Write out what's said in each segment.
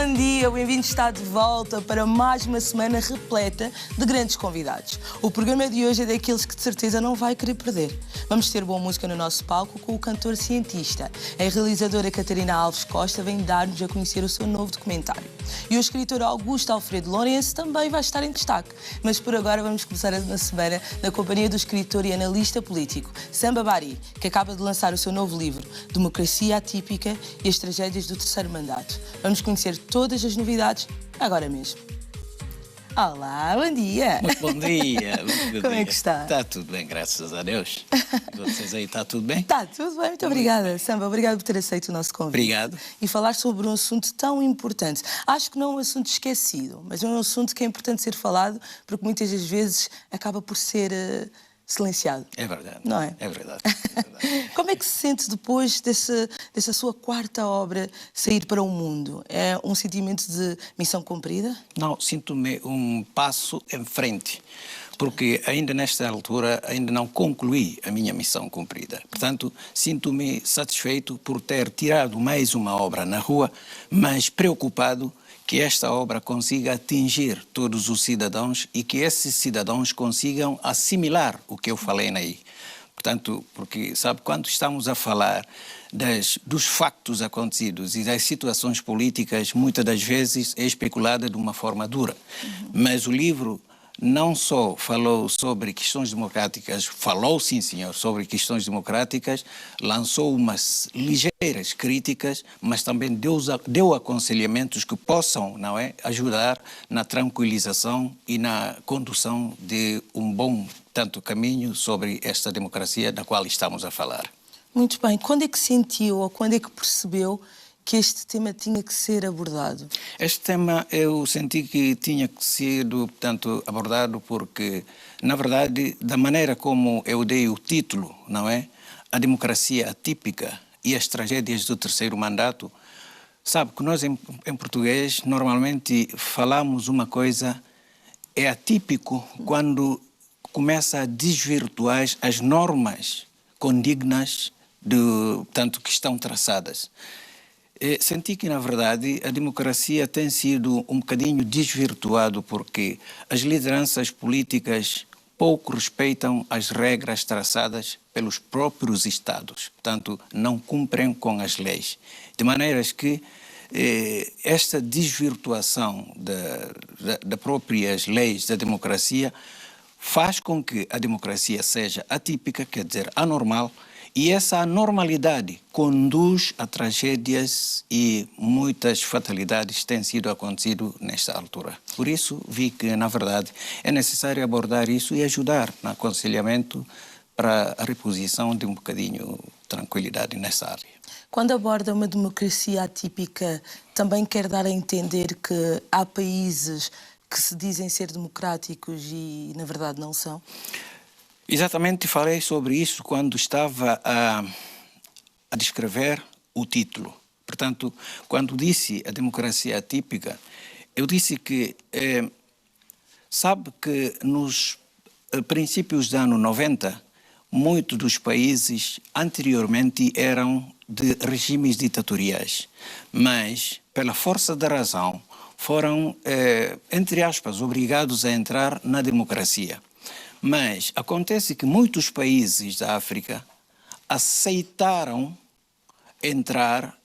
Bom dia, o Bem-vindo está de volta para mais uma semana repleta de grandes convidados. O programa de hoje é daqueles que de certeza não vai querer perder. Vamos ter boa música no nosso palco com o cantor cientista. A realizadora Catarina Alves Costa vem dar-nos a conhecer o seu novo documentário. E o escritor Augusto Alfredo Lourenço também vai estar em destaque. Mas por agora vamos começar a semana na companhia do escritor e analista político Samba Bari, que acaba de lançar o seu novo livro, Democracia Atípica e as Tragédias do Terceiro Mandato. Vamos conhecer todas as novidades agora mesmo. Olá, bom dia! Muito bom dia! Como é que está? Está tudo bem, graças a Deus. E vocês aí, está tudo bem? Está tudo bem, muito obrigada. Samba, obrigado por ter aceito o nosso convite. Obrigado. E falar sobre um assunto tão importante. Acho que não é um assunto esquecido, mas é um assunto que é importante ser falado, porque muitas das vezes acaba por ser silenciado. É verdade. Não é? É verdade. É verdade. Como é que se sente depois dessa sua quarta obra sair para o mundo? É um sentimento de missão cumprida? Não, sinto-me um passo em frente, porque ainda nesta altura ainda não concluí a minha missão cumprida. Portanto, sinto-me satisfeito por ter tirado mais uma obra na rua, mas preocupado que esta obra consiga atingir todos os cidadãos e que esses cidadãos consigam assimilar o que eu falei aí. Portanto, porque, sabe, quando estamos a falar dos factos acontecidos e das situações políticas, muitas das vezes é especulada de uma forma dura. Mas o livro não só falou sobre questões democráticas, falou, sim senhor, sobre questões democráticas, lançou umas ligeiras críticas, mas também deu aconselhamentos que possam, não é, ajudar na tranquilização e na condução de um bom caminho sobre esta democracia da qual estamos a falar. Muito bem. Quando é que sentiu ou quando é que percebeu que este tema tinha que ser abordado? Este tema eu senti que tinha que ser, portanto, abordado porque, na verdade, da maneira como eu dei o título, não é? A democracia atípica e as tragédias do terceiro mandato, sabe que nós em português normalmente falamos uma coisa, é atípico quando começa a desvirtuar as normas condignas portanto, que estão traçadas. Senti que, na verdade, a democracia tem sido um bocadinho desvirtuado porque as lideranças políticas pouco respeitam as regras traçadas pelos próprios Estados. Portanto, não cumprem com as leis. De maneiras que esta desvirtuação das próprias leis da democracia faz com que a democracia seja atípica, quer dizer, anormal, e essa anormalidade conduz a tragédias e muitas fatalidades têm sido acontecido nesta altura. Por isso, vi que, na verdade, é necessário abordar isso e ajudar no aconselhamento para a reposição de um bocadinho de tranquilidade nessa área. Quando aborda uma democracia atípica, também quer dar a entender que há países que se dizem ser democráticos e, na verdade, não são? Exatamente, falei sobre isso quando estava a descrever o título. Portanto, quando disse a democracia atípica, eu disse que, sabe que nos princípios dos anos 90, muitos dos países anteriormente eram de regimes ditatoriais, mas, pela força da razão, foram, entre aspas, obrigados a entrar na democracia. Mas acontece que muitos países da África aceitaram entrar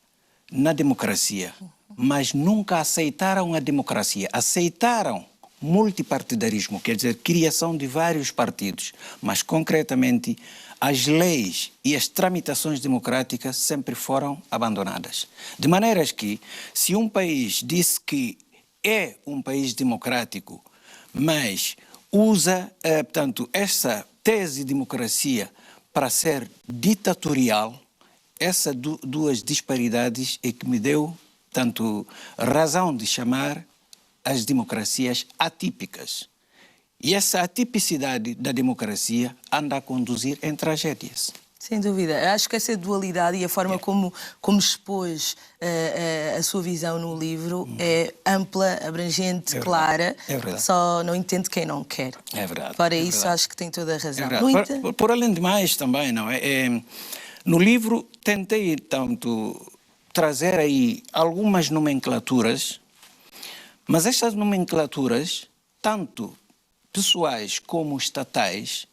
na democracia, mas nunca aceitaram a democracia. Aceitaram multipartidarismo, quer dizer, criação de vários partidos, mas concretamente as leis e as tramitações democráticas sempre foram abandonadas. De maneiras que, se um país disse que é um país democrático, mas usa, portanto, essa tese de democracia para ser ditatorial, essas duas disparidades é que me deu, tanto razão de chamar as democracias atípicas. E essa atipicidade da democracia anda a conduzir em tragédias. Sem dúvida. Acho que essa dualidade e a forma como expôs a sua visão no livro é ampla, abrangente, clara. É verdade. Só não entende quem não quer. É verdade. Para isso, acho que tem toda a razão. Por além de mais também, não é? No livro tentei, tanto, trazer aí algumas nomenclaturas Mas estas nomenclaturas, tanto pessoais como estatais,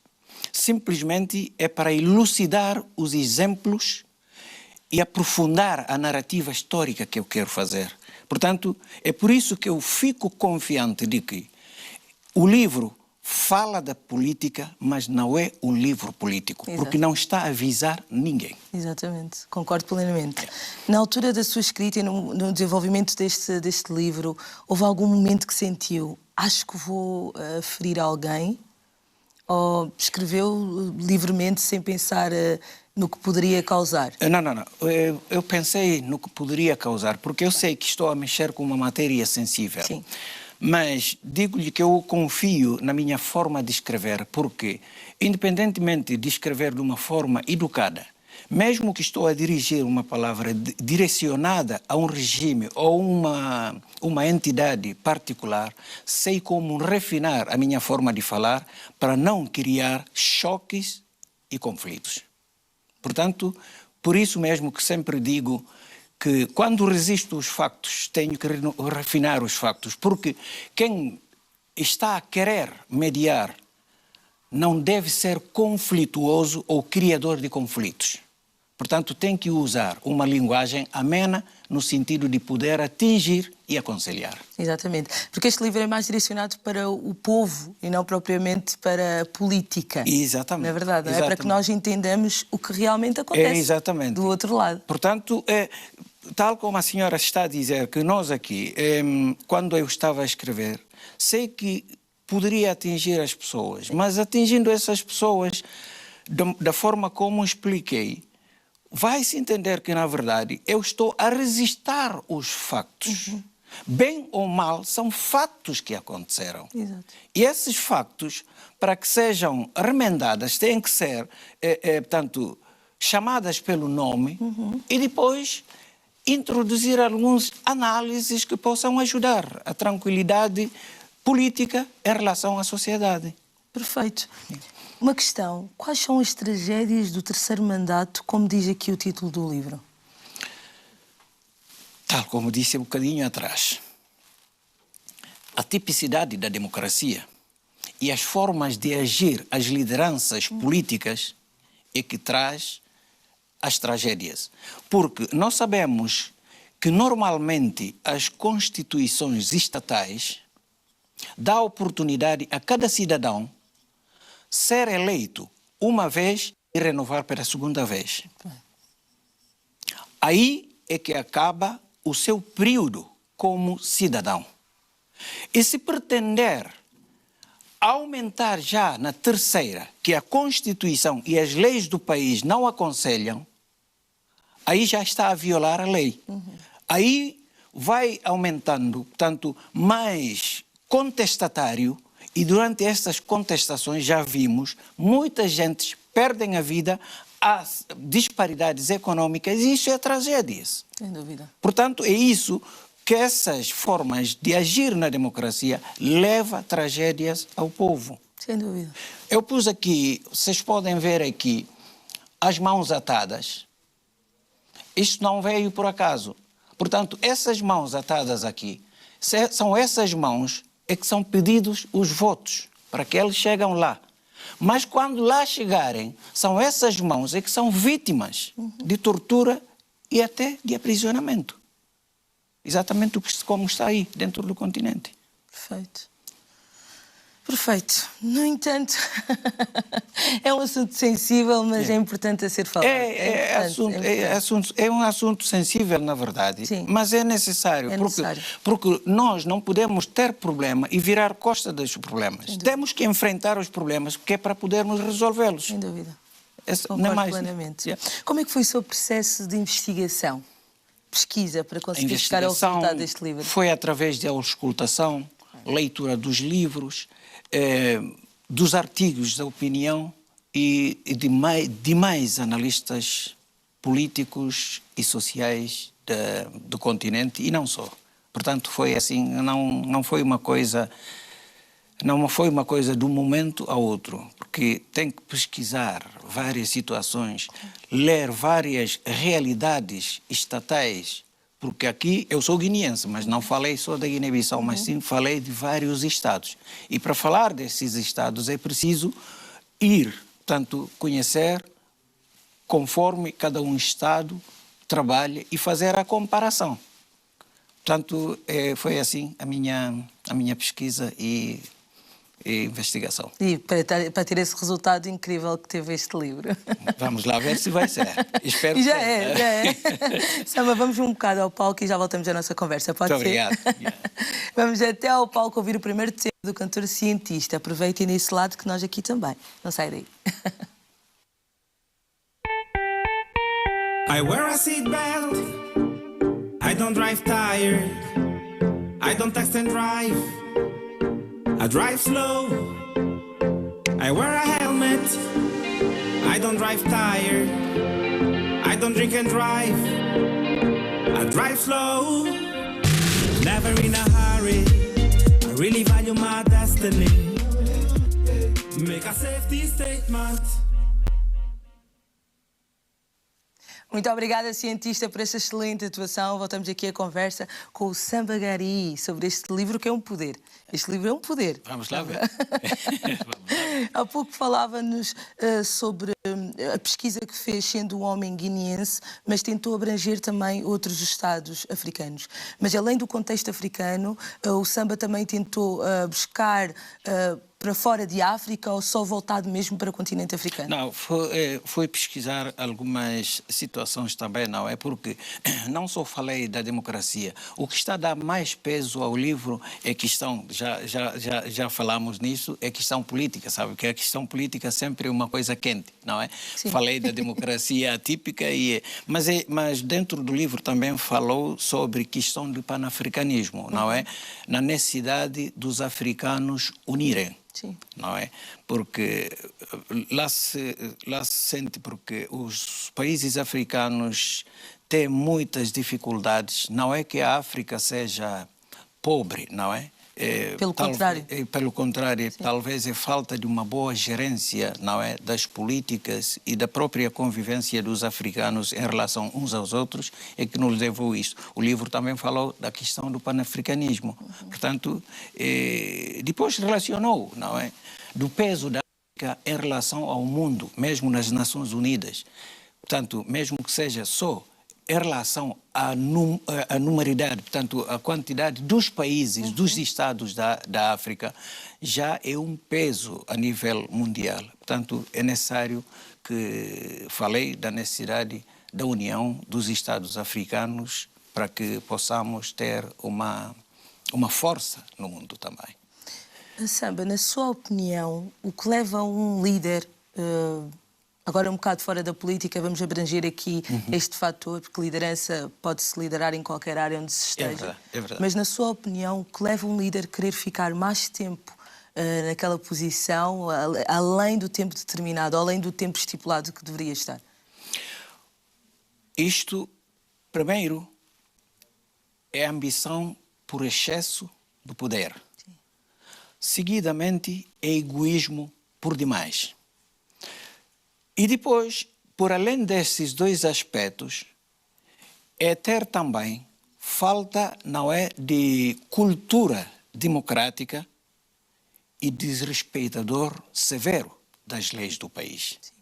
simplesmente é para elucidar os exemplos e aprofundar a narrativa histórica que eu quero fazer. Portanto, é por isso que eu fico confiante de que o livro fala da política, mas não é um livro político, Exato. porque não está a avisar ninguém. Exatamente, concordo plenamente. Na altura da sua escrita e no desenvolvimento deste livro, houve algum momento que sentiu, acho que vou ferir alguém? Ou escreveu livremente sem pensar no que poderia causar? Não. Eu pensei no que poderia causar, porque eu sei que estou a mexer com uma matéria sensível. Sim. Mas digo-lhe que eu confio na minha forma de escrever, porque, independentemente de escrever de uma forma educada, mesmo que estou a dirigir uma palavra direcionada a um regime ou uma entidade particular, sei como refinar a minha forma de falar para não criar choques e conflitos. Portanto, por isso mesmo que sempre digo que quando resisto os factos, tenho que refinar os factos, porque quem está a querer mediar não deve ser conflituoso ou criador de conflitos. Portanto, tem que usar uma linguagem amena no sentido de poder atingir e aconselhar. Exatamente, porque este livro é mais direcionado para o povo e não propriamente para a política. Exatamente. Na verdade, Exatamente. é para que nós entendamos o que realmente acontece exatamente. do outro lado. Portanto, tal como a senhora está a dizer, que nós aqui, quando eu estava a escrever, sei que poderia atingir as pessoas, mas atingindo essas pessoas da forma como expliquei, vai-se entender que, na verdade, eu estou a resistir os factos. Bem ou mal, são fatos que aconteceram. Exato. E esses factos, para que sejam remendadas, têm que ser, portanto, chamadas pelo nome e depois introduzir algumas análises que possam ajudar a tranquilidade política em relação à sociedade. Perfeito. Uma questão, quais são as tragédias do terceiro mandato, como diz aqui o título do livro? Tal como disse um bocadinho atrás, a tipicidade da democracia e as formas de agir as lideranças políticas é que traz as tragédias. Porque nós sabemos que normalmente as constituições estatais dão oportunidade a cada cidadão ser eleito uma vez e renovar pela segunda vez. Aí é que acaba o seu período como cidadão. E se pretender aumentar já na terceira, que a Constituição e as leis do país não aconselham, aí já está a violar a lei. Aí vai aumentando, portanto, mais contestatário. E durante estas contestações já vimos muita gente perdem a vida, há disparidades económicas e isso é tragédias. Sem dúvida. Portanto, é isso que essas formas de agir na democracia levam tragédias ao povo. Sem dúvida. Eu pus aqui, vocês podem ver aqui, as mãos atadas. Isto não veio por acaso. Portanto, essas mãos atadas aqui, são essas mãos é que são pedidos os votos, para que eles cheguem lá. Mas quando lá chegarem, são essas mãos é que são vítimas de tortura e até de aprisionamento. Exatamente como está aí, dentro do continente. Perfeito. Perfeito. No entanto, é um assunto sensível, mas é importante a ser falado. É um assunto sensível, na verdade, Sim. mas é necessário, porque nós não podemos ter problema e virar costa dos problemas. Temos que enfrentar os problemas, porque é para podermos resolvê-los. Sem dúvida. Não é mais. Plenamente. Yeah. Como é que foi o seu processo de investigação, pesquisa, para conseguir chegar ao resultado deste livro? Foi através de auscultação, leitura dos livros, dos artigos da opinião e de mais analistas políticos e sociais do continente e não só. Portanto, foi assim, não foi uma coisa de um momento a outro, porque tem que pesquisar várias situações, ler várias realidades estatais porque aqui eu sou guineense, mas não falei só da Guiné-Bissau, mas sim falei de vários estados. E para falar desses estados é preciso ir, portanto, conhecer conforme cada um estado trabalha e fazer a comparação. Portanto, foi assim a minha pesquisa e investigação. E para ter esse resultado incrível que teve este livro. Vamos lá ver se vai ser. Espero E que já seja. é, já é. Samba, vamos um bocado ao palco e já voltamos à nossa conversa, pode Muito ser? obrigado. Vamos até ao palco ouvir o primeiro tema do cantor cientista. Aproveitem desse lado que nós aqui também. Não sai daí. I wear a seatbelt. I don't drive tired. I don't text and drive. I drive slow. I wear a helmet. I don't drive tired. I don't drink and drive. I drive slow. Never in a hurry. I really value my destiny. Make a safety statement. Muito obrigada, cientista, por esta excelente atuação. Voltamos aqui a conversa com o Samba Gari sobre este livro que é um poder. Este livro é um poder. Vamos lá ver. Há pouco falava-nos sobre a pesquisa que fez sendo um homem guineense, mas tentou abranger também outros estados africanos. Mas além do contexto africano, o Samba também tentou buscar para fora de África ou só voltado mesmo para o continente africano? Não, foi pesquisar algumas situações também, não é? Porque não só falei da democracia. O que está a dar mais peso ao livro é a questão, já falamos nisso, é a questão política, sabe? Que a questão política sempre é uma coisa quente, não é? Sim. Falei da democracia atípica, mas dentro do livro também falou sobre questão do panafricanismo, não é? Na necessidade dos africanos unirem. Sim. Não é? Porque lá se sente porque os países africanos têm muitas dificuldades. Não é que a África seja pobre, não é? Pelo contrário. Pelo contrário, talvez é falta de uma boa gerência, não é, das políticas e da própria convivência dos africanos em relação uns aos outros é que nos levou a isso. O livro também falou da questão do panafricanismo. Portanto, depois relacionou, não é, do peso da África em relação ao mundo, mesmo nas Nações Unidas. Portanto, mesmo que seja só em relação à numeridade, portanto, a quantidade dos países, dos estados da África, já é um peso a nível mundial. Portanto, é necessário que falei da necessidade da união dos estados africanos para que possamos ter uma força no mundo também. Samba, na sua opinião, o que leva um líder... Agora, um bocado fora da política, vamos abranger aqui este fator, porque liderança pode-se liderar em qualquer área onde se esteja. É verdade. Mas, na sua opinião, o que leva um líder a querer ficar mais tempo naquela posição, além do tempo determinado, além do tempo estipulado que deveria estar? Isto, primeiro, é a ambição por excesso do poder. Sim. Seguidamente, é egoísmo por demais. E depois, por além desses dois aspectos, é ter também falta, não é, de cultura democrática e desrespeitador severo das leis do país. Sim.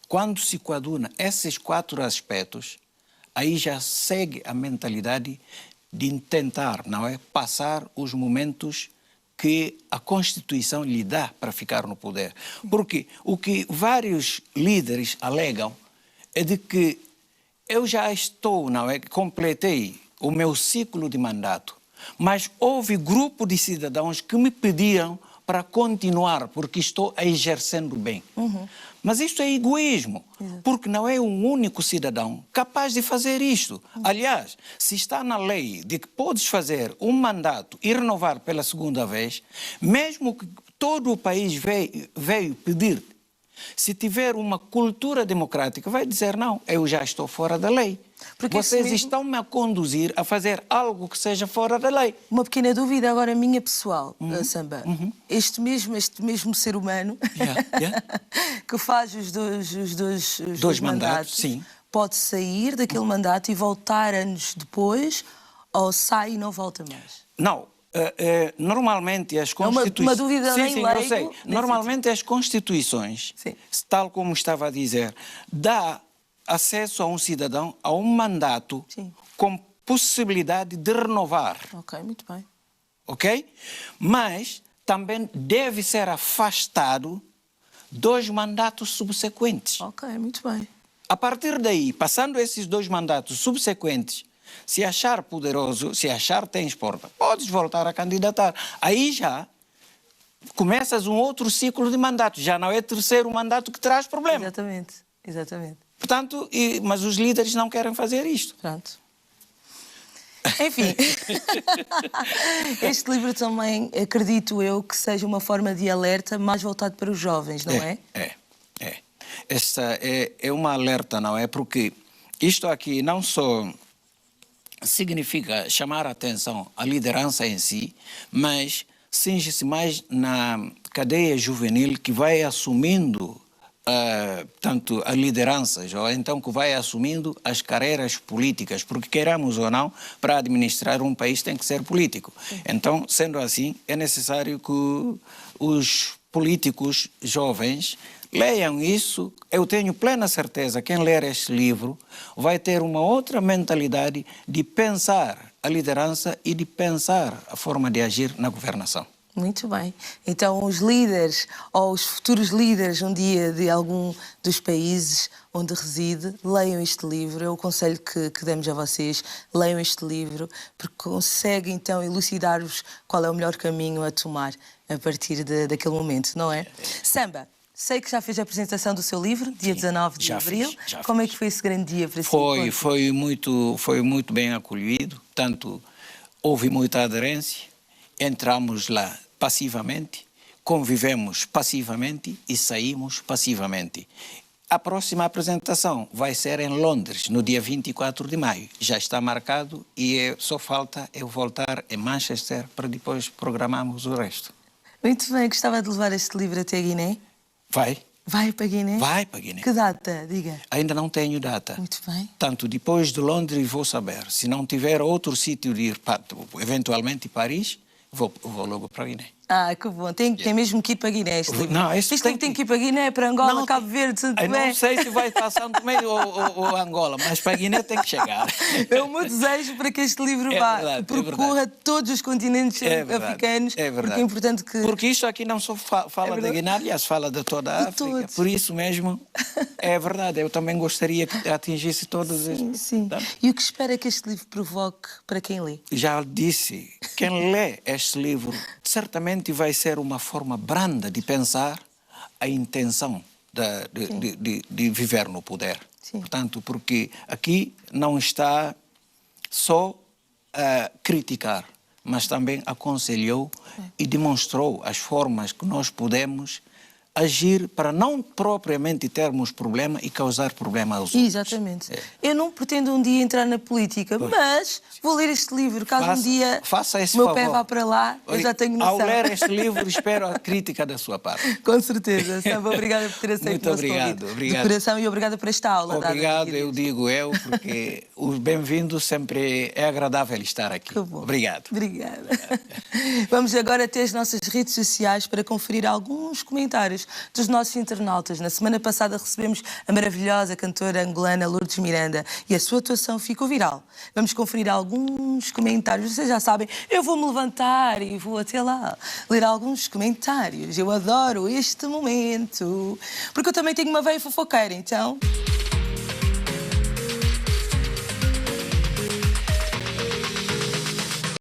Quando se coaduna esses quatro aspectos, aí já segue a mentalidade de tentar, não é, passar os momentos que a Constituição lhe dá para ficar no poder. Porque o que vários líderes alegam é de que eu já estou, não é, completei o meu ciclo de mandato, mas houve grupo de cidadãos que me pediam para continuar, porque estou exercendo bem. Mas isto é egoísmo, porque não é um único cidadão capaz de fazer isto. Aliás, se está na lei de que podes fazer um mandato e renovar pela segunda vez, mesmo que todo o país veio pedir, se tiver uma cultura democrática, vai dizer, não, eu já estou fora da lei. Porque vocês estão-me a conduzir a fazer algo que seja fora da lei. Uma pequena dúvida agora minha pessoal, Samba. Este mesmo ser humano que faz os dois mandatos, sim, pode sair daquele mandato e voltar anos depois, ou sai e não volta mais? Não. Normalmente as constituições... uma dúvida sim, bem sim, leigo, eu sei. Normalmente as constituições, Sim. tal como estava a dizer, dá acesso a um cidadão a um mandato Sim. com possibilidade de renovar, Ok, muito bem. ok? Mas também deve ser afastado dos mandatos subsequentes. Ok, muito bem. A partir daí, passando esses 2 mandatos subsequentes, se achar poderoso, se achar tens porta, podes voltar a candidatar. Aí já começas um outro ciclo de mandatos. Já não é terceiro mandato que traz problema. Exatamente, exatamente. Portanto, mas os líderes não querem fazer isto. Pronto. Enfim, este livro também, acredito eu, que seja uma forma de alerta mais voltado para os jovens, não é? É. Esta é uma alerta, não é? Porque isto aqui não só significa chamar a atenção à liderança em si, mas cinge-se mais na cadeia juvenil que vai assumindo tanto a liderança, ou então que vai assumindo as carreiras políticas, porque queiramos ou não, para administrar um país tem que ser político. Então, sendo assim, é necessário que os políticos jovens leiam isso. Eu tenho plena certeza que quem ler este livro vai ter uma outra mentalidade de pensar a liderança e de pensar a forma de agir na governação. Muito bem. Então, os líderes ou os futuros líderes um dia de algum dos países onde reside, leiam este livro. É o conselho que damos a vocês. Leiam este livro, porque consegue então elucidar-vos qual é o melhor caminho a tomar a partir daquele momento, não é? Samba, sei que já fez a apresentação do seu livro, dia 19 de abril. Como é que foi esse grande dia para si? Foi muito bem acolhido. Tanto houve muita aderência. Entramos lá passivamente, convivemos passivamente e saímos passivamente. A próxima apresentação vai ser em Londres, no dia 24 de maio. Já está marcado e só falta eu voltar em Manchester para depois programarmos o resto. Muito bem, gostava de levar este livro até a Guiné? Vai. Vai para a Guiné? Vai para a Guiné. Que data? Diga. Ainda não tenho data. Muito bem. Tanto depois de Londres vou saber. Se não tiver outro sítio de ir, eventualmente Paris, vou logo para a Guiné. Ah, que bom. Tem mesmo que ir para a Guiné este livro. Não, este livro tem que ir para a Guiné, para Angola, não, Cabo Verde, Santo Tomé. Não sei se vai para Santo Tomé ou Angola, mas para a Guiné tem que chegar. É o meu desejo para que este livro vá, percorra todos os continentes africanos. É verdade. Porque é importante que... Porque isto aqui não só fala da Guiné, aliás, fala de toda a África. Todos. Por isso mesmo, é verdade. Eu também gostaria que atingisse todos estes. Sim. E o que espera que este livro provoque para quem lê? Já disse, quem lê este livro certamente vai ser uma forma branda de pensar a intenção de viver no poder. Sim. Portanto, porque aqui não está só a criticar, mas também aconselhou e demonstrou as formas que nós podemos agir para não propriamente termos problema e causar problema aos outros. Exatamente. Eu não pretendo um dia entrar na política, mas vou ler este livro. Caso um dia faça esse o meu favor. pé vá para lá, eu já tenho noção. Ao ler este livro, espero a crítica da sua parte. Com certeza. Samba, obrigada por ter aceito o nosso convite. Obrigado. De coração, e obrigada por esta aula. Obrigado, eu digo porque os bem-vindos sempre é agradável estar aqui. Que bom. Obrigado. Obrigada. Vamos agora ter as nossas redes sociais para conferir alguns comentários dos nossos internautas. Na semana passada recebemos a maravilhosa cantora angolana Lourdes Miranda e a sua atuação ficou viral. Vamos conferir alguns comentários. Vocês já sabem, eu vou-me levantar e vou até lá ler alguns comentários. Eu adoro este momento, porque eu também tenho uma veia fofoqueira, então...